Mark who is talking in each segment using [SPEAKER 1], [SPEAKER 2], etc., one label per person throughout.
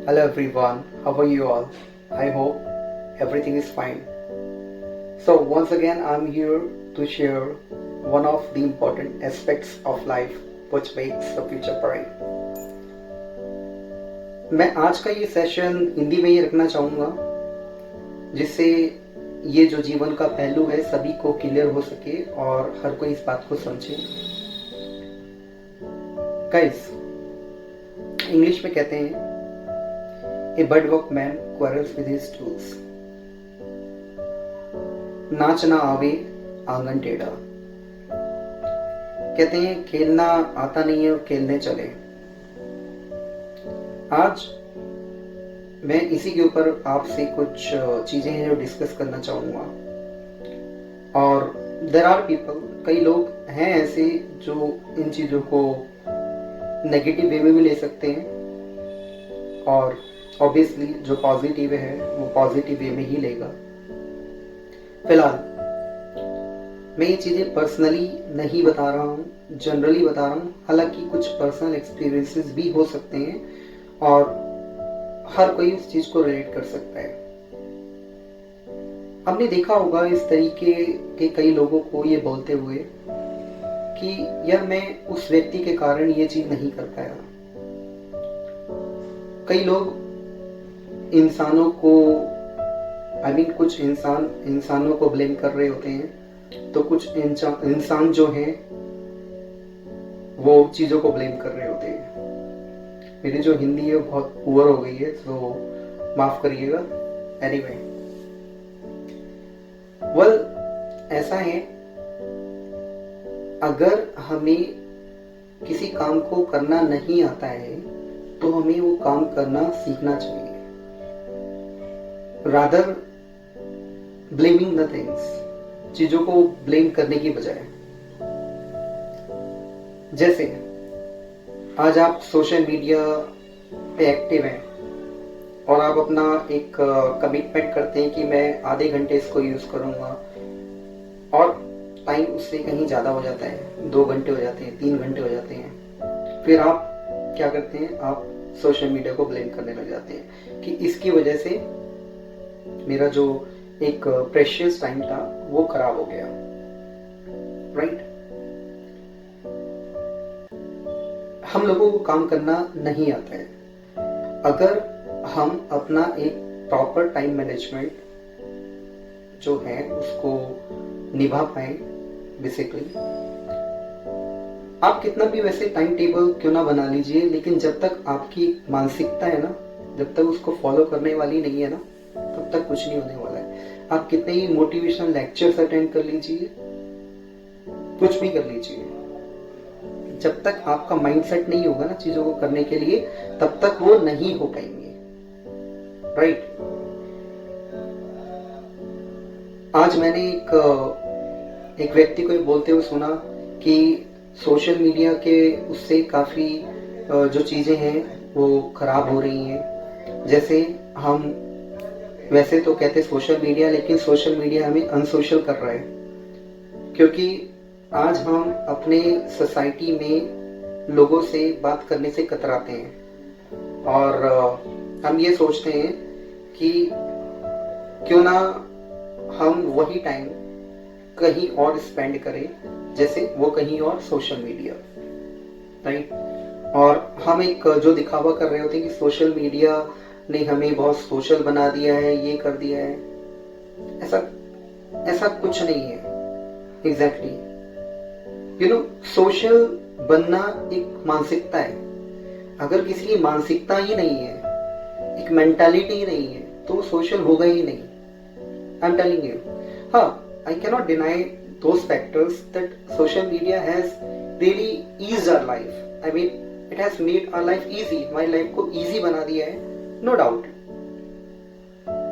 [SPEAKER 1] Hello everyone, how are you all? I hope everything is fine. So, once again, I'm here to share one of the important aspects of life which makes the future bright. मैं आज का ये session Hindi में ही रखना चाहूँगा जिससे ये जो जीवन का पहलू है सभी को क्लियर हो सके और हर कोई इस बात को समझे. गाइस, इंग्लिश में कहते हैं A bedrock man quarrels with his tools. नाच ना आवे आंगन टेढ़ा. कहते हैं खेलना आता नहीं है और खेलने चले. आज मैं इसी के ऊपर आपसे कुछ चीजें हैं जो डिस्कस करना चाहूंगा. और देयर आर पीपल, कई लोग हैं ऐसे जो इन चीजों को नेगेटिव वे में भी ले सकते हैं और ऑब्वियसली जो पॉजिटिव है वो पॉजिटिव वे में ही लेगा. फिलहाल मैं ये चीजें पर्सनली नहीं बता रहा हूँ, जनरली बता रहा हूँ. हालांकि कुछ पर्सनल एक्सपीरियंसेस भी हो सकते हैं और हर कोई उस चीज को रिलेट कर सकता है. हमने देखा होगा इस तरीके के कई लोगों को ये बोलते हुए कि यार मैं उस व्यक्ति के कारण ये चीज नहीं कर पाया. कई लोग इंसानों को कुछ इंसानों को ब्लेम कर रहे होते हैं, तो कुछ इंसान जो हैं वो चीजों को ब्लेम कर रहे होते हैं. मेरी जो हिंदी है बहुत पुअर हो गई है तो माफ करिएगा. एनीवे, वेल, ऐसा है, अगर हमें किसी काम को करना नहीं आता है तो हमें वो काम करना सीखना चाहिए, rather blaming the things, चीजों को ब्लेम करने की बजाय. जैसे आज आप सोशल मीडिया पे एक्टिव हैं और आप अपना एक कमिटमेंट करते हैं कि मैं आधे घंटे इसको यूज करूंगा और टाइम उससे कहीं ज्यादा हो जाता है, 2 घंटे हो जाते हैं, 3 घंटे हो जाते हैं. फिर आप क्या करते हैं, आप सोशल मीडिया को ब्लेम करने लग जाते हैं कि इसकी वजह से मेरा जो एक प्रेशियस टाइम था वो खराब हो गया. राइट? हम लोगों को काम करना नहीं आता है. अगर हम अपना एक प्रॉपर टाइम मैनेजमेंट जो है उसको निभा पाए, बेसिकली आप कितना भी वैसे टाइम टेबल क्यों ना बना लीजिए, लेकिन जब तक आपकी मानसिकता है ना, जब तक उसको फॉलो करने वाली नहीं है ना, तब तक कुछ नहीं होने वाला है. आप कितने ही मोटिवेशनल लेक्चर्स अटेंड कर लीजिए, कुछ भी कर लीजिए, जब तक आपका माइंडसेट नहीं होगा ना चीजों को करने के लिए, तब तक वो नहीं हो पाएंगे. राइट? आज मैंने एक व्यक्ति को बोलते हुए सुना कि सोशल मीडिया के उससे काफी जो चीजें हैं वो खराब हो रही हैं. जैसे हम वैसे तो कहते सोशल मीडिया, लेकिन सोशल मीडिया हमें अनसोशल कर रहा है, क्योंकि आज हम अपने सोसाइटी में लोगों से बात करने से कतराते हैं और हम ये सोचते हैं कि क्यों ना हम वही टाइम कहीं और स्पेंड करें, जैसे वो कहीं और सोशल मीडिया. राइट? और हम एक जो दिखावा कर रहे होते हैं कि सोशल मीडिया ने हमें बहुत सोशल बना दिया है, ये कर दिया है. ऐसा कुछ नहीं है. एग्जैक्टली, सोशल बनना एक मानसिकता है. अगर किसी की मानसिकता ही नहीं है, एक मेंटालिटी ही नहीं है, तो सोशल होगा ही नहीं. I am telling you. हाँ, I cannot deny those factors that social media has really eased our life. I mean, it has made our life easy. हमारी लाइफ को easy बना दिया है, no doubt.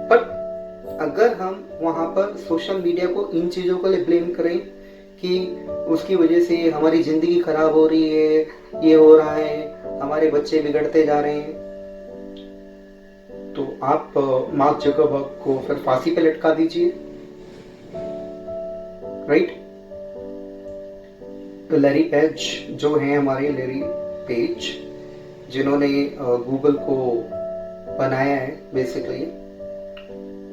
[SPEAKER 1] But अगर हम वहां पर सोशल मीडिया को इन चीजों को ब्लेम करें कि उसकी वजह से हमारी जिंदगी खराब हो रही है, ये हो रहा है, हमारे बच्चे बिगड़ते जा रहे हैं, तो आप मार्क जुकरबर्ग को फिर फांसी पे लटका दीजिए. राइट? तो लैरी पेज जो है, हमारे लैरी पेज, जिन्होंने गूगल को बनाया है बेसिकली,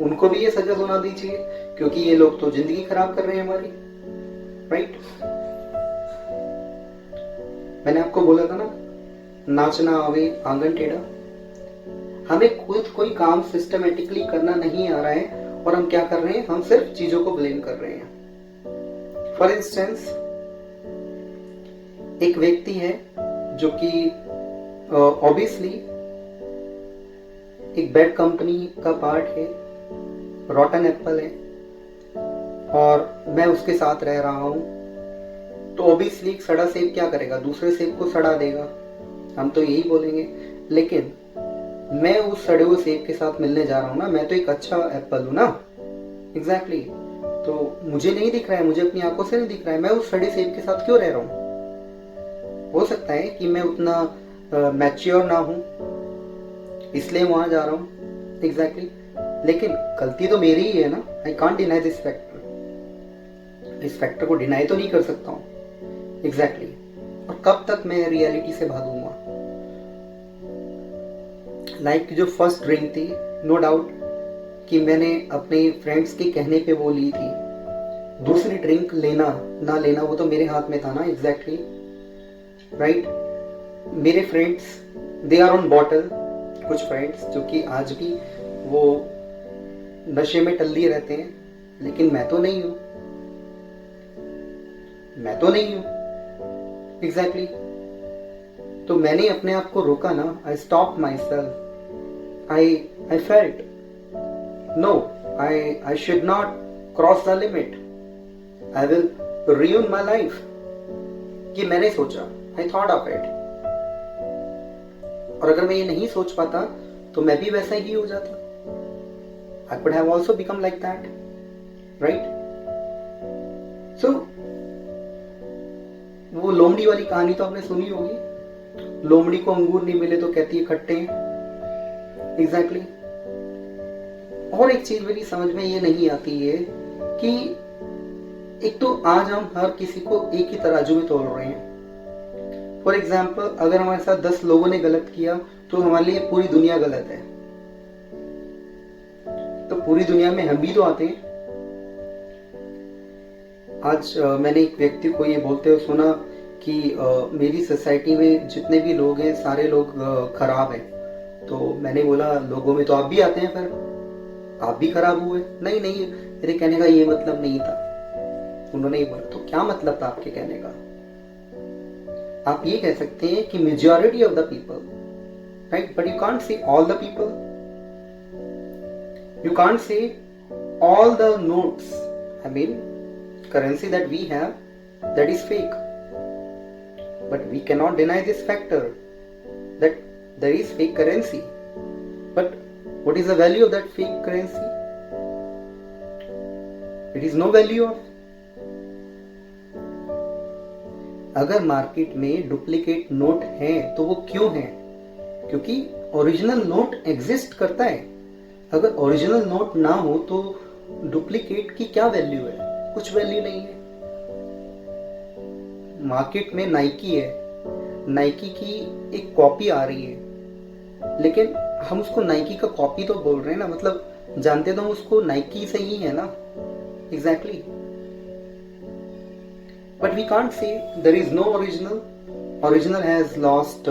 [SPEAKER 1] उनको भी ये सजा सुना दीजिए, क्योंकि ये लोग तो जिंदगी खराब कर रहे हैं हमारी, राइट। मैंने आपको बोला था ना, नाचना आवे आंगन टेढ़ा। हमें खुद कोई काम सिस्टमेटिकली करना नहीं आ रहा है और हम क्या कर रहे हैं, हम सिर्फ चीजों को ब्लेम कर रहे हैं। फॉर इंस्टेंस, एक व्यक्ति है जो कि ऑब्वियसली एक बैड कंपनी का पार्ट है, रॉटन एप्पल है, और मैं उसके साथ रह रहा हूं, तो ऑब्वियसली एक सड़ा सेब क्या करेगा, दूसरे सेब को सड़ा देगा, हम तो यही बोलेंगे। लेकिन मैं उस सड़े हुए सेब के साथ मिलने जा रहा हूं ना, मैं तो एक अच्छा एप्पल हूं ना, एग्जैक्टली तो मुझे नहीं दिख रहा है, मुझे अपनी आंखों से नहीं दिख रहा है, मैं उस सड़े सेब के साथ क्यों रह रहा हूं। हो सकता है कि मैं उतना मैच्योर ना हूं, इसलिए वहां जा रहा हूं, एग्जैक्टली लेकिन गलती तो मेरी ही है ना। I can't deny this factor, इस फैक्टर को डिनाई तो नहीं कर सकता हूं, एग्जैक्टली और कब तक मैं रियलिटी से भागूंगा। लाइक जो फर्स्ट ड्रिंक थी, नो डाउट कि मैंने अपने फ्रेंड्स के कहने पे वो ली थी। दूसरी ड्रिंक लेना ना लेना वो तो मेरे हाथ में था ना, एग्जैक्टली राइट। मेरे friends they are on bottle, कुछ फ्रेंड्स जो कि आज भी वो नशे में टल्ली रहते हैं, लेकिन मैं तो नहीं हूं, मैं तो नहीं हूं, एग्जैक्टली तो मैंने अपने आप को रोका ना। I stop myself, I felt no, I should not cross the limit, I will ruin my life. कि मैंने सोचा, आई थॉट ऑफ इट, और अगर मैं ये नहीं सोच पाता तो मैं भी वैसा ही हो जाता। I could have also become like that, right? So, वो लोमड़ी वाली कहानी तो आपने सुनी होगी, लोमड़ी को अंगूर नहीं मिले तो कहती है खट्टे हैं, एग्जैक्टली और एक चीज मेरी समझ में ये नहीं आती है कि एक तो आज हम हर किसी को एक ही तराजू में तोल रहे हैं। फॉर एग्जाम्पल, अगर हमारे साथ 10 लोगों ने गलत किया तो हमारे लिए पूरी दुनिया गलत है, तो पूरी दुनिया में हम भी तो आते हैं। आज मैंने एक व्यक्ति को ये बोलते हुए सुना कि मेरी सोसाइटी में जितने भी लोग हैं सारे लोग खराब हैं। तो मैंने बोला लोगों में तो आप भी आते हैं, फिर आप भी खराब हुए। नहीं नहीं, मेरे कहने का ये मतलब नहीं था। उन्होंने ये बोला, तो क्या मतलब था आपके कहने का? आप ये कह सकते हैं कि majority of the people, right, but you can't say all the people, you can't say all the notes, I mean currency that we have, that is fake, but we cannot deny this factor that there is fake currency. But what is the value of that fake currency? It is no value of. अगर market में duplicate note हैं तो वो क्यों हैं? क्योंकि original note exist करता है। अगर ओरिजिनल नोट ना हो तो डुप्लीकेट की क्या वैल्यू है? कुछ वैल्यू नहीं है। मार्केट में नाइकी है, नाइकी की एक कॉपी आ रही है, लेकिन हम उसको नाइकी का कॉपी तो बोल रहे हैं ना, मतलब जानते तो हम उसको नाइकी से ही है ना, exactly but we can't say there is no original, original has lost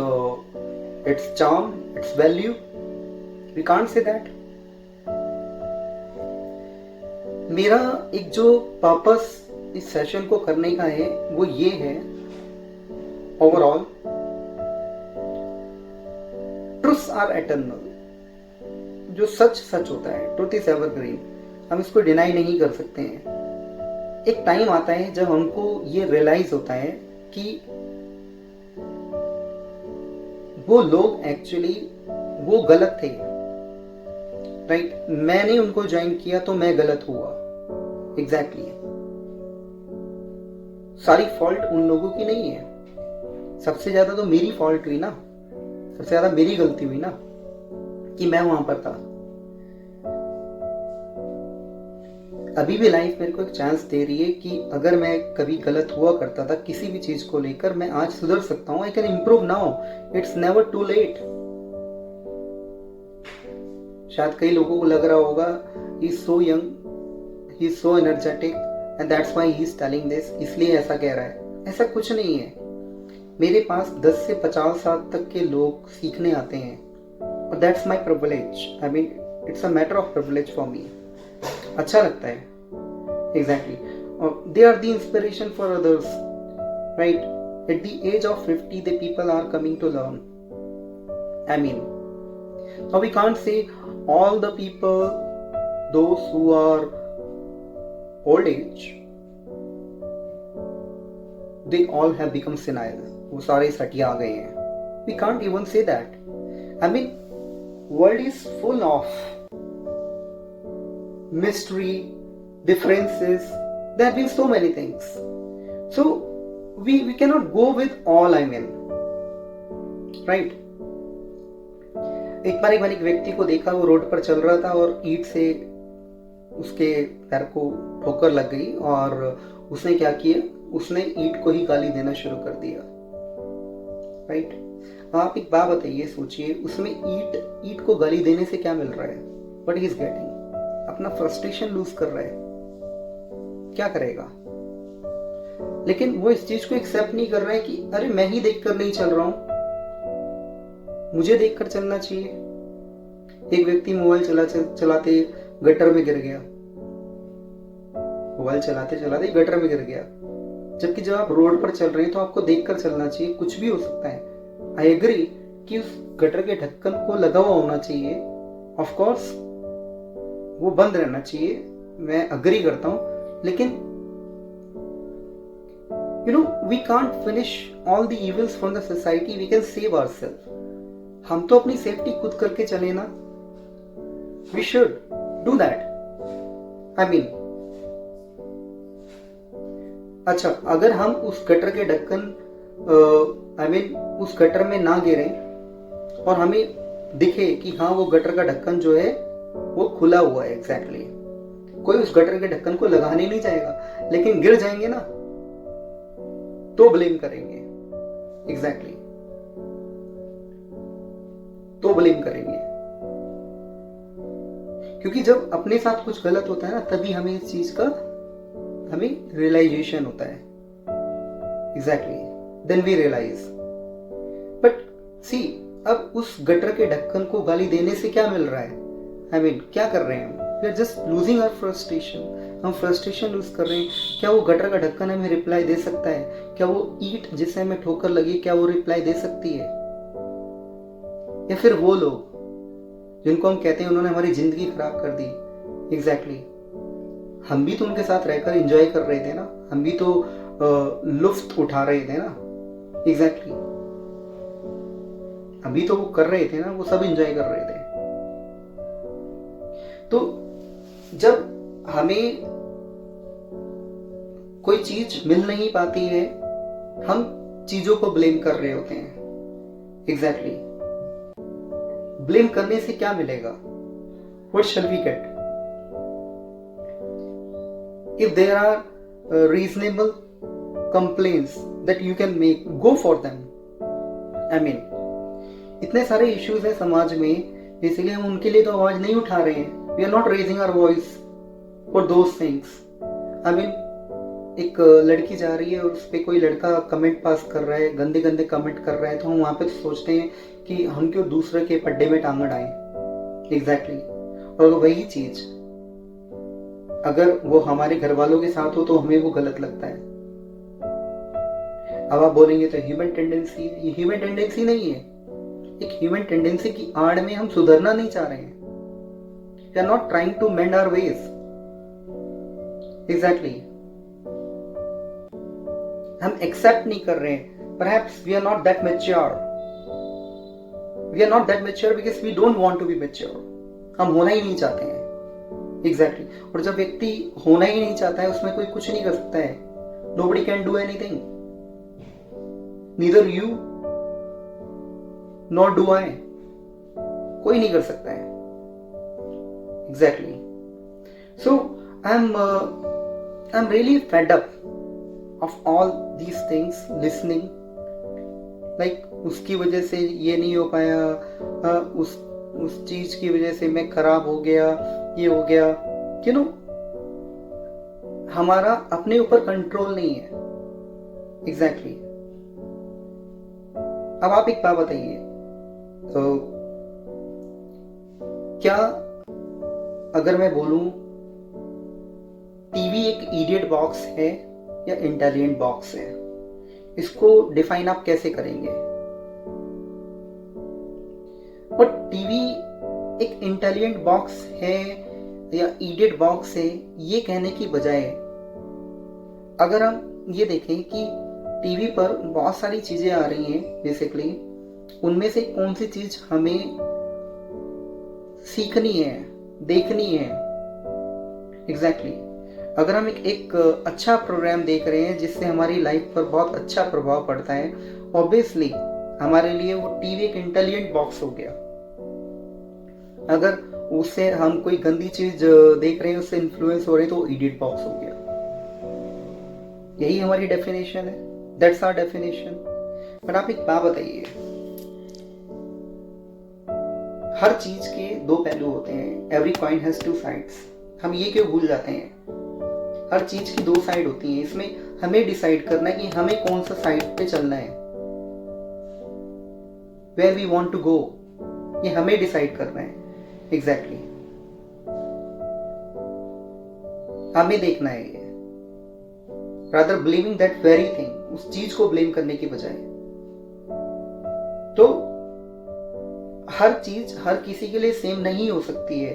[SPEAKER 1] its charm, its value, we can't say that. मेरा एक जो पर्पस इस सेशन को करने का है वो ये है, ओवरऑल ट्रुथ्स आर एटर्नल। जो सच सच होता है, ट्रुथ इज एवरग्रीन, हम इसको डिनाई नहीं कर सकते हैं। एक टाइम आता है जब हमको ये रियलाइज होता है कि वो लोग एक्चुअली वो गलत थे, राइट, मैंने उनको ज्वाइन किया तो मैं गलत हुआ, एग्जैक्टली सारी फॉल्ट उन लोगों की नहीं है, सबसे ज्यादा तो मेरी फॉल्ट हुई ना, सबसे ज्यादा मेरी गलती हुई ना कि मैं वहां पर था। अभी भी लाइफ मेरे को एक चांस दे रही है कि अगर मैं कभी गलत हुआ करता था किसी भी चीज को लेकर, मैं आज सुधर सकता हूं। I can improve now, it's never too late. शायद कई लोगों को लग रहा होगा he is so young, he is so energetic and that's why he is telling this, इसलिए ऐसा कह रहा है। ऐसा कुछ नहीं है। मेरे पास 10 से 50 साल तक के लोग सीखने आते हैं और that's my privilege. I mean it's a matter of privilege for me. अच्छा लगता है। एग्जैक्टली। और they are the inspiration for others, right? At the age of 50 the people are coming to learn. I mean, now we can't say all the people, those who are old age, they all have become senile. वो सारे सटिया गए हैं। We can't even say that. I mean, world is full of mystery, differences. There have been so many things. So we cannot go with all. I mean, right? एक बार एक व्यक्ति को देखा, वो रोड पर चल रहा था और ईंट से उसके पैर को ठोकर लग गई और उसने क्या किया, उसने ईंट को ही गाली देना शुरू कर दिया, राइट? आप एक बात बताइए, सोचिए, उसमें ईंट को गाली देने से क्या मिल रहा है? What he is getting? अपना फ्रस्ट्रेशन लूज कर रहा है। क्या करेगा? लेकिन वो इस चीज को एक्सेप्ट नहीं कर रहा है कि अरे मैं ही देखकर नहीं चल रहा हूं, मुझे देखकर चलना चाहिए। एक व्यक्ति मोबाइल चलाते गटर में गिर गया, मोबाइल चलाते चलाते गटर में गिर गया, जबकि जब आप रोड पर चल रहे हैं तो आपको देखकर चलना चाहिए। कुछ भी हो सकता है। आई एग्री कि उस गटर के ढक्कन को लगा हुआ होना चाहिए, ऑफ कोर्स वो बंद रहना चाहिए, मैं अग्री करता हूं। लेकिन you know, we can't finish all the evils from the society. We can save ourselves. हम तो अपनी सेफ्टी खुद करके चले ना। We should do that. I mean, अच्छा, अगर हम उस गटर के ढक्कन उस गटर में ना गिरे और हमें दिखे कि हाँ वो गटर का ढक्कन जो है वो खुला हुआ है, एग्जैक्टली, कोई उस गटर के ढक्कन को लगाने नहीं जाएगा, लेकिन गिर जाएंगे ना तो ब्लेम करेंगे। एग्जैक्टली, तो ब्लेम करेंगे। क्योंकि जब अपने साथ कुछ गलत होता है ना, तभी हमें इस चीज का रियलाइजेशन होता है। Exactly, then we realize. But see, अब उस गटर के ढक्कन को गाली देने से क्या मिल रहा है? आई मीन, क्या कर रहे हैं हम? We are just losing our frustration. हम फ्रस्ट्रेशन लूज कर रहे हैं। क्या वो गटर का ढक्कन हमें रिप्लाई दे सकता है? क्या वो ईंट जिससे हमें ठोकर लगी, क्या वो रिप्लाई दे सकती है? या फिर वो लोग जिनको हम कहते हैं उन्होंने हमारी जिंदगी खराब कर दी? एग्जैक्टली, हम भी तो उनके साथ रहकर एंजॉय कर रहे थे ना, हम भी तो लुफ्त उठा रहे थे ना। एग्जैक्टली, अभी तो वो कर रहे थे ना, वो सब एंजॉय कर रहे थे। तो जब हमें कोई चीज मिल नहीं पाती है, हम चीजों को ब्लेम कर रहे होते हैं। एग्जैक्टली, ब्लेम करने से क्या मिलेगा? What shall we get? If there are reasonable complaints that you can make, go for them. I mean, इतने सारे इश्यूज हैं समाज में, इसलिए हम उनके लिए तो आवाज नहीं उठा रहे हैं। We are not raising our voice for those things. I mean, एक लड़की जा रही है और उस पर कोई लड़का कमेंट पास कर रहा है, गंदे गंदे कमेंट कर रहा है, तो हम वहां पे तो सोचते हैं कि हम क्यों दूसरे के पड्डे में टांग अड़ाएं। एग्जैक्टली, और वही चीज अगर वो हमारे घर वालों के साथ हो तो हमें वो गलत लगता है। अब आप बोलेंगे तो ह्यूमन टेंडेंसी, ये ह्यूमन टेंडेंसी नहीं है। एक ह्यूमन टेंडेंसी की आड़ में हम सुधरना नहीं चाह रहे हैं। We are not trying to mend our ways. Exactly. हम एक्सेप्ट नहीं कर रहे हैं। Perhaps we are not that mature. We are not that mature because we don't want to be mature. हम होना ही नहीं चाहते हैं। Exactly. और जब व्यक्ति होना ही नहीं चाहता है, उसमें कोई कुछ नहीं कर सकता है। Nobody can do anything. Neither you nor do I. कोई नहीं कर सकता है। Exactly. So I'm really fed up of all these things, listening. Like उसकी वजह से ये नहीं हो पाया, उस चीज की वजह से मैं खराब हो गया, ये हो गया, यू नो, हमारा अपने ऊपर कंट्रोल नहीं है। Exactly exactly. अब आप एक बात बताइए, तो क्या अगर मैं बोलूं टीवी एक इडियट बॉक्स है या इंटेलिजेंट बॉक्स है, इसको डिफाइन आप कैसे करेंगे? और टीवी एक इंटेलिजेंट बॉक्स है या इडियट बॉक्स है, ये कहने की बजाय अगर हम ये देखें कि टीवी पर बहुत सारी चीजें आ रही हैं, बेसिकली उनमें से कौन सी चीज हमें सीखनी है, देखनी है। एग्जैक्टली अगर हम एक अच्छा प्रोग्राम देख रहे हैं जिससे हमारी लाइफ पर बहुत अच्छा प्रभाव पड़ता है, ऑब्वियसली हमारे लिए वो टीवी एक इंटेलिजेंट बॉक्स हो गया। अगर उससे हम कोई गंदी चीज देख रहे हैं, उससे इन्फ्लुएंस हो रहे हैं, तो इडियट बॉक्स हो गया। यही हमारी डेफिनेशन है, दैट्स आवर डेफिनेशन। पर आप एक बात बताइए, हर चीज के दो पहलू होते हैं, every coin has two sides. हम ये क्यों भूल जाते हैं? हर चीज की दो साइड होती है, इसमें हमें डिसाइड करना है कि हमें कौन सा साइड पे चलना है, where we want to go, ये हमें डिसाइड करना है। एग्जैक्टली हमें देखना है ये, rather blaming that very thing, उस चीज को ब्लेम करने की बजाय। तो हर चीज हर किसी के लिए सेम नहीं हो सकती है।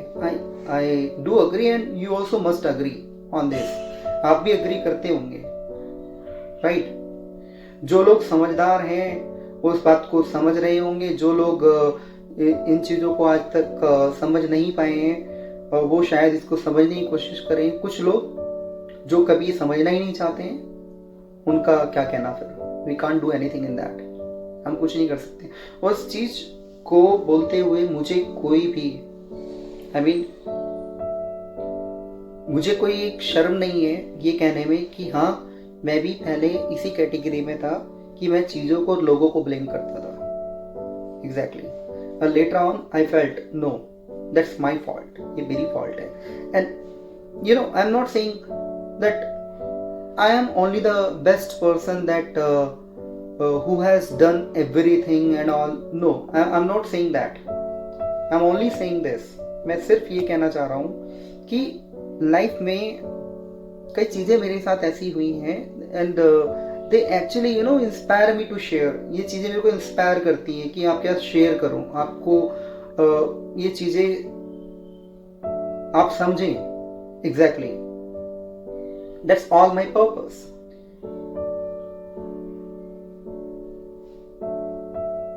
[SPEAKER 1] I do agree and you also must agree on this. आप भी अग्री करते होंगे, राइट? जो लोग समझदार हैं वो इस बात को समझ रहे होंगे, जो लोग इन चीजों को आज तक समझ नहीं पाए हैं वो शायद इसको समझने की कोशिश करें। कुछ लोग जो कभी समझना ही नहीं चाहते हैं, उनका क्या कहना फिर? We can't do anything in that, हम कुछ नहीं कर सकते। और इस चीज को बोलते हुए मुझे कोई भी मुझे कोई एक शर्म नहीं है ये कहने में कि हाँ, मैं भी पहले इसी कैटेगरी में था कि मैं चीजों को, लोगों को ब्लेम करता था। Exactly later on I felt no, that's my fault, ये मेरी फॉल्ट है। And you know, I am not saying that I am only the best person that who has done everything and all. No, I'm not saying that. I'm only saying this. मैं सिर्फ ये कहना चाह रहा हूँ कि life में कई चीजें मेरे साथ ऐसी हुई हैं and they actually inspire me to share. ये चीजें मेरे को इंस्पायर करती हैं कि आप क्या शेयर करूँ, आपको ये चीजें आप समझें। Exactly. That's all my purpose.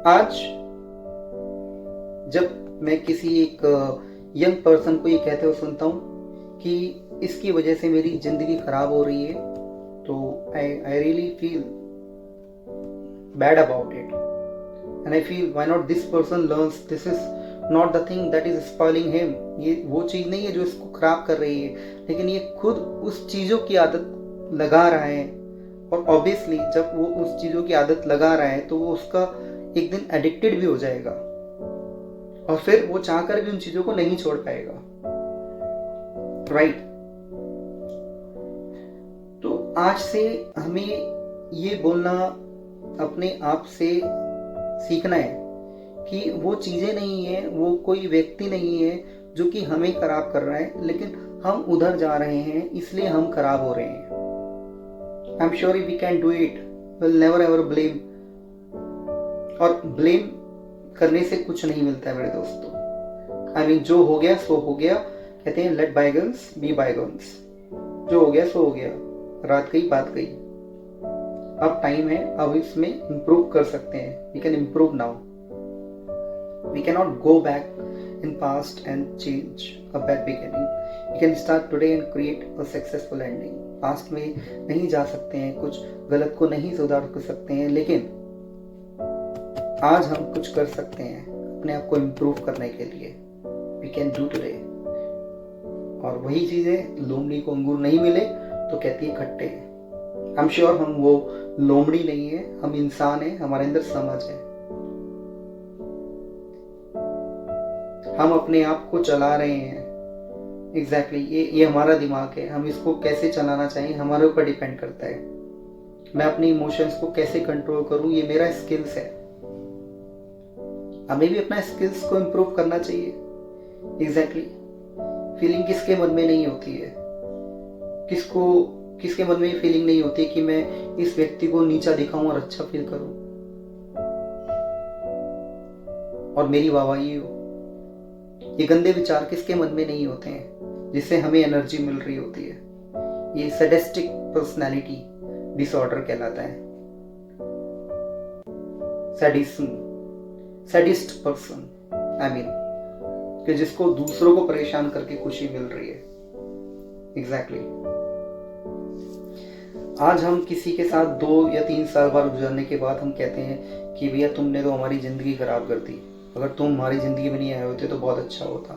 [SPEAKER 1] आज जब मैं किसी एक यंग पर्सन को ये कहते हुए सुनता हूँ कि इसकी वजह से मेरी जिंदगी खराब हो रही है, तो I really feel bad about it. And I feel why not this person learns, this is not the thing that is spoiling him. ये वो चीज नहीं है जो इसको खराब कर रही है, लेकिन ये खुद उस चीजों की आदत लगा रहा है। और ऑब्वियसली जब वो उस चीजों की आदत लगा रहा है तो वो उसका एक दिन एडिक्टेड भी हो जाएगा और फिर वो चाहकर भी उन चीजों को नहीं छोड़ पाएगा, राइट? तो आज से हमें ये बोलना अपने आप से सीखना है कि वो चीजें नहीं है, वो कोई व्यक्ति नहीं है जो कि हमें खराब कर रहा है, लेकिन हम उधर जा रहे हैं इसलिए हम खराब हो रहे हैं। I am sure we can do it, will never ever blame. और ब्लेम करने से कुछ नहीं मिलता है मेरे दोस्तों। जो हो गया सो हो गया, कहते हैं लेट बायगन्स बी बायगन्स। जो हो गया सो हो गया, रात गई बात गई। अब टाइम है, अब इसमें इंप्रूव कर सकते हैं। We can improve now, we can not go back in past and change a bad beginning. We can start today and create a successful ending. Past में नहीं जा सकते हैं, कुछ गलत को नहीं सुधार कर सकते हैं, लेकिन आज हम कुछ कर सकते हैं अपने आप को इम्प्रूव करने के लिए। We can do today. और वही चीजें, लोमड़ी को अंगूर नहीं मिले तो कहती है खट्टे हैं। I'm sure हम वो लोमड़ी नहीं है, हम इंसान हैं, हमारे अंदर समझ है। हम अपने आप को चला रहे हैं। एग्जैक्टली ये हमारा दिमाग है, हम इसको कैसे चलाना चाहिए हमारे ऊपर डिपेंड करता है। मैं अपने इमोशंस को कैसे कंट्रोल करूं, ये मेरा स्किल्स है। हमें भी अपना स्किल्स को इम्प्रूव करना चाहिए। एग्जैक्टली फीलिंग किसके मन में नहीं होती है, किसके मन में ये फीलिंग नहीं होती कि मैं इस व्यक्ति को नीचा दिखाऊं और अच्छा फील करूं और मेरी वाहवाही हो। ये गंदे विचार किसके मन में नहीं होते हैं जिससे हमें एनर्जी मिल रही होती है। ये सैडिस्टिक पर्सनालिटी डिसऑर्डर कहलाता है। सैडिस्ट पर्सन आई मीन, कि जिसको दूसरों को परेशान करके खुशी मिल रही है। एग्जैक्टली आज हम किसी के साथ 2 या 3 साल बाद गुजरने के बाद हम कहते हैं कि भैया तुमने तो हमारी जिंदगी खराब कर दी, अगर तुम हमारी जिंदगी में नहीं आए होते तो बहुत अच्छा होता।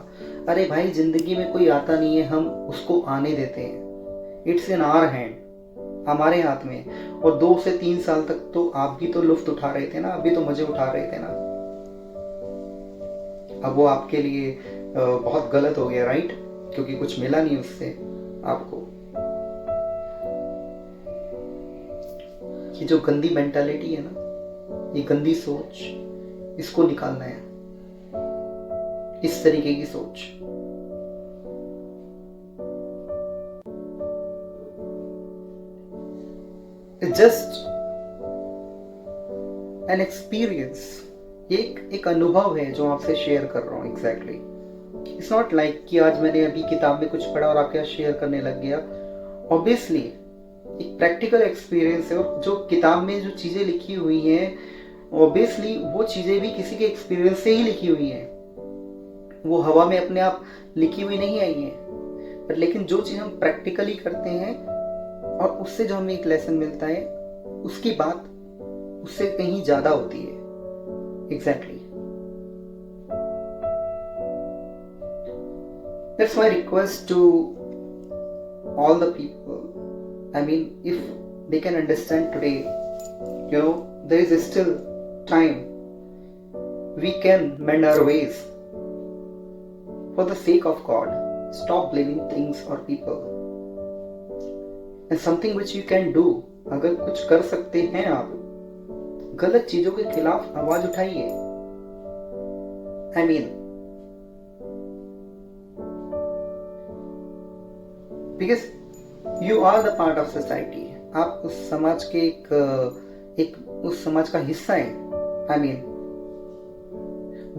[SPEAKER 1] अरे भाई, जिंदगी में कोई आता नहीं है, हम उसको आने देते हैं। इट्स इन आवर हैंड, हमारे हाथ में। और 2 से 3 साल तक तो आप भी तो लुफ्त उठा रहे थे ना, आप भी तो मजे उठा रहे थे ना। अब वो आपके लिए बहुत गलत हो गया, राइट? क्योंकि कुछ मिला नहीं उससे आपको। ये जो गंदी मेंटालिटी है ना, ये गंदी सोच, इसको निकालना है। इस तरीके की सोच। जस्ट एन एक्सपीरियंस, एक अनुभव है जो आपसे शेयर कर रहा हूं। एग्जैक्टली इट्स नॉट लाइक कि आज मैंने अभी किताब में कुछ पढ़ा और आपके साथ शेयर करने लग गया। ऑब्वियसली एक प्रैक्टिकल एक्सपीरियंस है, और जो किताब में जो चीजें लिखी हुई हैं ऑब्वियसली वो चीजें भी किसी के एक्सपीरियंस से ही लिखी हुई हैं। वो हवा में अपने आप लिखी हुई नहीं आई है। पर लेकिन जो चीज हम प्रैक्टिकली करते हैं और उससे जो हमें एक लेसन मिलता है, उसकी बात उससे कहीं ज्यादा होती है। Exactly that's my request to all the people. I mean, if they can understand today, there is still time. We can mend our ways. For the sake of God, stop blaming things or people. And something which you can do, अगर कुछ कर सकते हैं आप, गलत चीजों के खिलाफ आवाज उठाइए। I mean, because you are the part of society. आप उस समाज के उस समाज का हिस्सा है। I mean,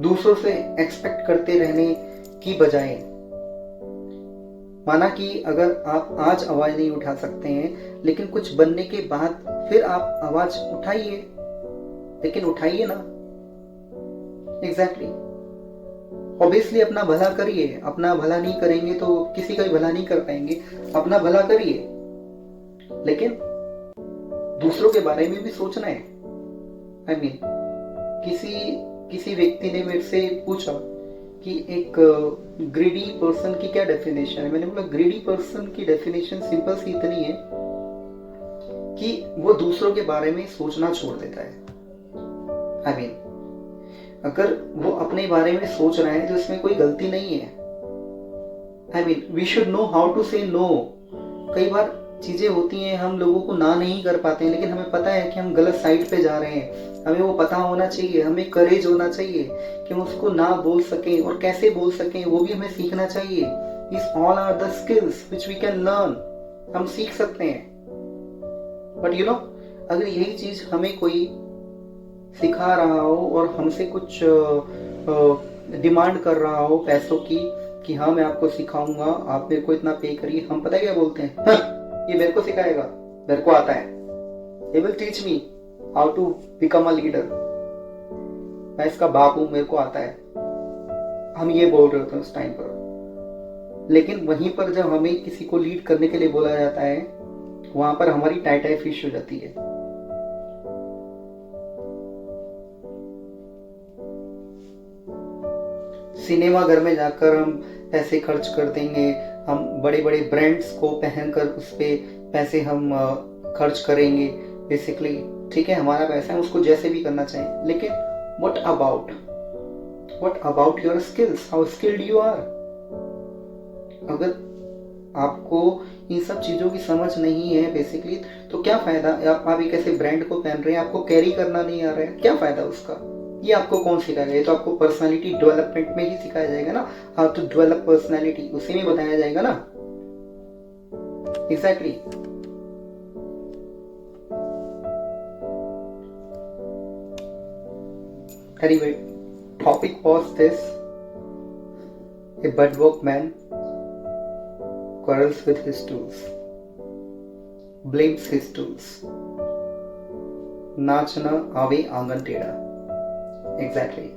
[SPEAKER 1] दूसरों से एक्सपेक्ट करते रहने की बजाय, माना कि अगर आप आज आवाज नहीं उठा सकते हैं, लेकिन कुछ बनने के बाद फिर आप आवाज उठाइए, लेकिन उठाइए ना। एग्जैक्टली ऑब्वियसली अपना भला करिए। अपना भला नहीं करेंगे तो किसी का भी भला नहीं कर पाएंगे। अपना भला करिए, लेकिन दूसरों के बारे में भी सोचना है। आई मीन, किसी व्यक्ति ने मेरे से पूछा कि एक ग्रीडी पर्सन की क्या डेफिनेशन है। मैंने बोला ग्रीडी पर्सन की डेफिनेशन सिंपल सी इतनी है कि वो दूसरों के बारे में सोचना छोड़ देता है। आई मीन, अगर वो अपने बारे में सोच रहे हैं तो इसमें कोई गलती नहीं है। I mean, we should know how to say no. कई बार चीजें होती हैं, हम लोगों को ना नहीं कर पाते हैं, लेकिन हमें पता है कि हम गलत साइड पे जा रहे हैं। हमें वो पता होना चाहिए, हमें करेज होना चाहिए कि हम उसको ना बोल सकें, और कैसे बोल सकें वो भी हमें सीखना चाहिए। These all are the skills which we can learn. हम सीख सकते हैं। बट अगर यही चीज हमें कोई सिखा रहा हो और हमसे कुछ डिमांड कर रहा हो पैसों की कि हाँ मैं आपको सिखाऊंगा, आप मेरे को इतना पे करिए, हम पता है क्या बोलते हैं? ये मेरे को सिखाएगा, मेरे को आता है। He will teach me how to become a leader. मैं इसका बाप हूं, मेरे को आता है। हम ये बोल रहे होते हैं उस टाइम पर। लेकिन वहीं पर जब हमें किसी को लीड करने के लिए बोला जाता है, वहां पर हमारी टाई फिश हो जाती है। सिनेमा घर में जाकर हम पैसे खर्च कर देंगे, हम बड़े बड़े ब्रांड्स को पहनकर उस पे पैसे हम खर्च करेंगे। बेसिकली ठीक है, हमारा पैसा है, उसको जैसे भी करना चाहिए। लेकिन what about What about your skills? How skilled you are? अगर आपको इन सब चीज़ों की समझ नहीं है बेसिकली, तो क्या फ़ायदा? आप एक ऐसे ब्रांड को पहन रहे हैं, आपको कैरी करना नहीं आ रहा है, क्या फ़ायदा उसका? ये आपको कौन सिखाएगा? ये तो आपको पर्सनालिटी डेवलपमेंट में ही सिखाया जाएगा ना, हाउ टू डेवलप पर्सनालिटी, उसी में बताया जाएगा ना। Exactly. Anyway, topic was this: a bedwork man quarrels with his tools, blames his tools. नाच न आवे आंगन टेढ़ा। एग्जैक्टली।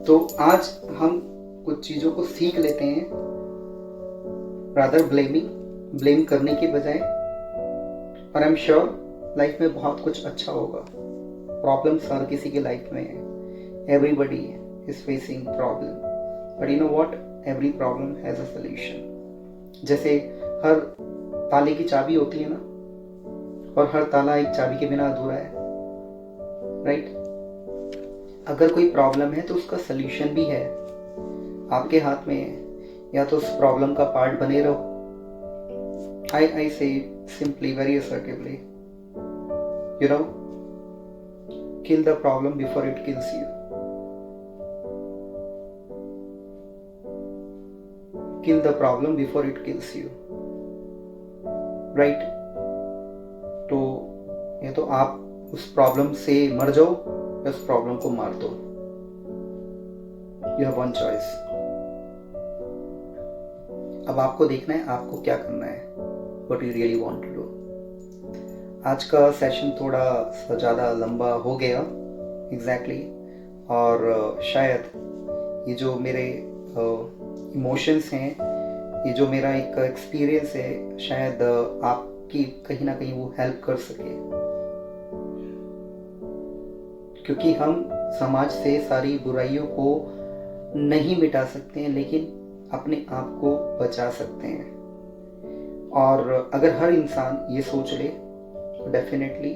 [SPEAKER 1] तो आज हम कुछ चीजों को सीख लेते हैं, रादर ब्लेम करने के बजाय। और आई एम श्योर लाइफ में बहुत कुछ अच्छा होगा। प्रॉब्लम्स हर किसी की लाइफ में है। Everybody is facing problem, but you know what? Every problem has a solution. जैसे हर ताले की चाबी होती है ना, और हर ताला एक चाबी के बिना अधूरा है, राइट? अगर कोई प्रॉब्लम है तो उसका सलूशन भी है, आपके हाथ में है। या तो उस प्रॉब्लम का पार्ट बने रहो। I say simply, very assertively, you know, kill the problem before it kills you. Kill the problem before it kills you, right? तो या तो आप उस प्रॉब्लम से मर जाओ या उस प्रॉब्लम को मार दो। You have one choice. अब आपको देखना है आपको क्या करना है, what you really want to do. आज का सेशन थोड़ा सा ज़्यादा लंबा हो गया, एग्जैक्टली। और शायद ये जो मेरे इमोशंस हैं, ये जो मेरा एक एक्सपीरियंस है, शायद आपकी कहीं ना कहीं वो हेल्प कर सके। क्योंकि हम समाज से सारी बुराइयों को नहीं मिटा सकते हैं, लेकिन अपने आप को बचा सकते हैं। और अगर हर इंसान ये सोच ले तो डेफिनेटली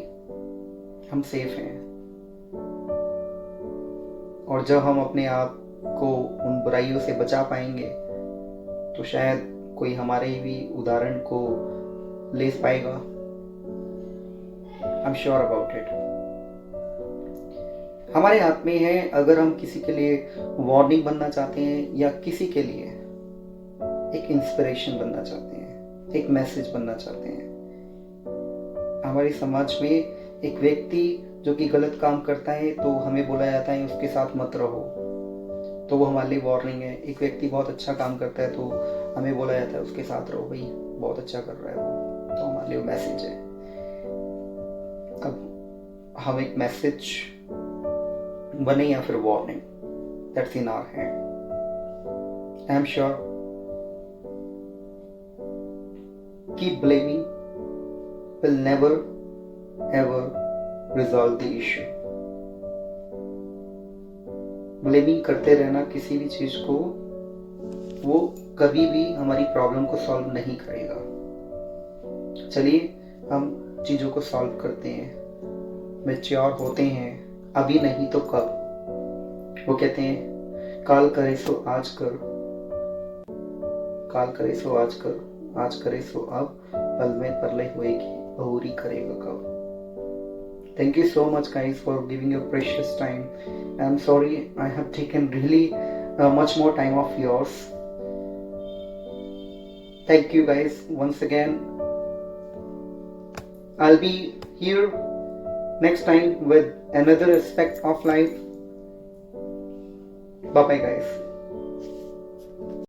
[SPEAKER 1] हम सेफ हैं। और जब हम अपने आप को उन बुराइयों से बचा पाएंगे तो शायद कोई हमारे भी उदाहरण को ले पाएगा। आई एम श्योर अबाउट इट। हमारे हाथ में है, अगर हम किसी के लिए वार्निंग बनना चाहते हैं या किसी के लिए एक इंस्पिरेशन बनना चाहते हैं, एक मैसेज बनना चाहते हैं। हमारे समाज में एक व्यक्ति जो कि गलत काम करता है तो हमें बोला जाता है उसके साथ मत रहो, तो वो हमारे लिए वार्निंग है। एक व्यक्ति बहुत अच्छा काम करता है तो हमें बोला जाता है उसके साथ रहो, भाई बहुत अच्छा कर रहा है वो, तो हमारे लिए वो मैसेज है। अब हम एक मैसेज बने या फिर warning, that's in our hand. I am sure keep blaming will never ever resolve the issue. Blaming करते रहना किसी भी चीज को, वो कभी भी हमारी प्रॉब्लम को सॉल्व नहीं करेगा। चलिए हम चीजों को सॉल्व करते हैं, मैच्योर होते हैं, अभी नहीं तो कब। वो कहते हैं काल करे सो आज कर, काल करे सो आज कर, आज करे सो अब, पल में परलय होएगी बहुरी करेगा कब। Thank you so much guys for giving your precious time. I'm sorry I have taken really much more time of yours. Thank you guys once again. I'll be here next time with another aspect of life. Bye bye guys.